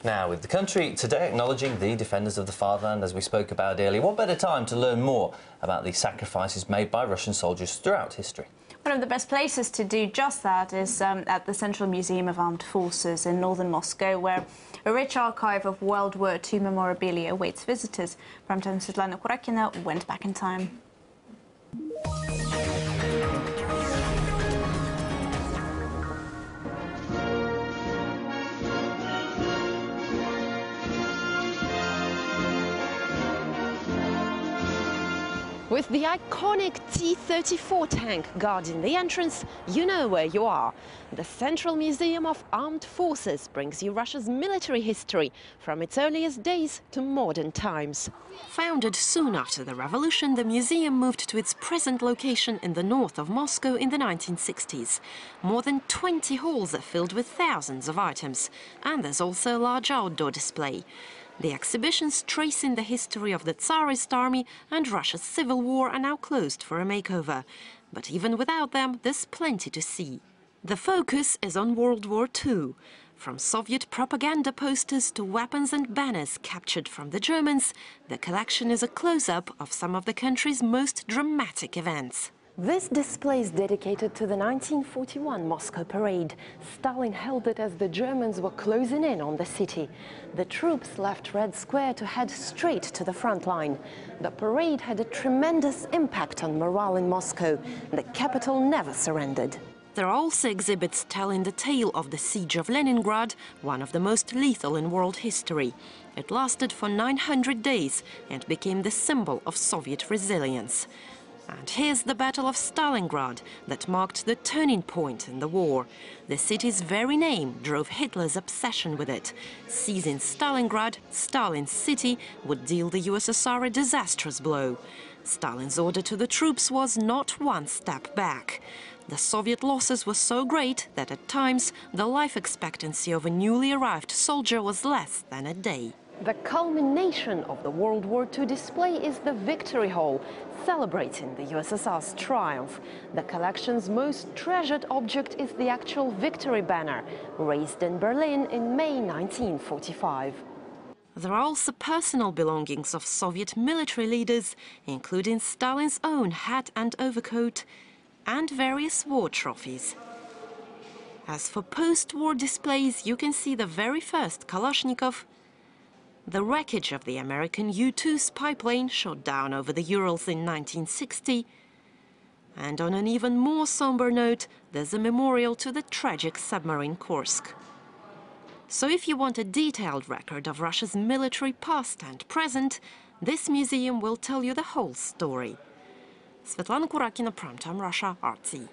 Now, with the country today acknowledging the defenders of the fatherland, as we spoke about earlier, what better time to learn more about the sacrifices made by Russian soldiers throughout history? One of the best places to do just that is at the Central Museum of Armed Forces in northern Moscow, where a rich archive of World War II memorabilia awaits visitors. Primetime Svetlana Kurakina went back in time. With the iconic T-34 tank guarding the entrance, you know where you are. The Central Museum of Armed Forces brings you Russia's military history from its earliest days to modern times. Founded soon after the revolution, the museum moved to its present location in the north of Moscow in the 1960s. More than 20 halls are filled with thousands of items, and there's also a large outdoor display. The exhibitions tracing the history of the Tsarist army and Russia's civil war are now closed for a makeover. But even without them, there's plenty to see. The focus is on World War II. From Soviet propaganda posters to weapons and banners captured from the Germans, the collection is a close-up of some of the country's most dramatic events. This display is dedicated to the 1941 Moscow parade. Stalin held it as the Germans were closing in on the city. The troops left Red Square to head straight to the front line. The parade had a tremendous impact on morale in Moscow. The capital never surrendered. There are also exhibits telling the tale of the siege of Leningrad, one of the most lethal in world history. It lasted for 900 days and became the symbol of Soviet resilience. And here's the Battle of Stalingrad that marked the turning point in the war. The city's very name drove Hitler's obsession with it. Seizing Stalingrad, Stalin's city, would deal the USSR a disastrous blow. Stalin's order to the troops was not one step back. The Soviet losses were so great that at times the life expectancy of a newly arrived soldier was less than a day. The culmination of the World War II display is the Victory Hall, celebrating the USSR's triumph. The collection's most treasured object is the actual victory banner, raised in Berlin in May 1945. There are also personal belongings of Soviet military leaders, including Stalin's own hat and overcoat, and various war trophies. As for post-war displays, you can see the very first Kalashnikov, the wreckage of the American U-2 spy plane shot down over the Urals in 1960. And on an even more somber note, there's a memorial to the tragic submarine Kursk. So if you want a detailed record of Russia's military past and present, this museum will tell you the whole story. Svetlana Kurakina, Primetime Russia, RT.